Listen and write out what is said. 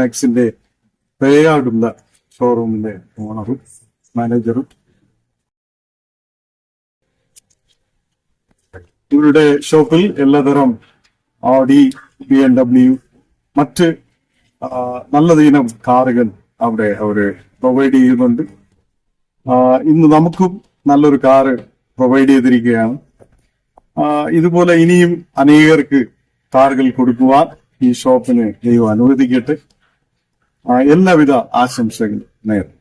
മാക്സിന്റെ പേയാടുള്ള ഷോറൂമിന്റെ ഓണറും മാനേജറും. ഇവരുടെ ഷോപ്പിൽ എല്ലാതരം ഓഡി, BMW, മറ്റ് നല്ലതീനം കാറുകൾ അവിടെ അവര് പ്രൊവൈഡ് ചെയ്യുന്നുണ്ട്. ഇന്ന് നമുക്കും നല്ലൊരു കാറ് പ്രൊവൈഡ് ചെയ്തിരിക്കുകയാണ്. ഇതുപോലെ ഇനിയും അനേകർക്ക് കാറുകൾ കൊടുക്കുവാൻ ഈ ഷോപ്പിന് ദൈവം അനുവദിക്കട്ടെ. എല്ലാവിധ ആശംസകളും നേരും.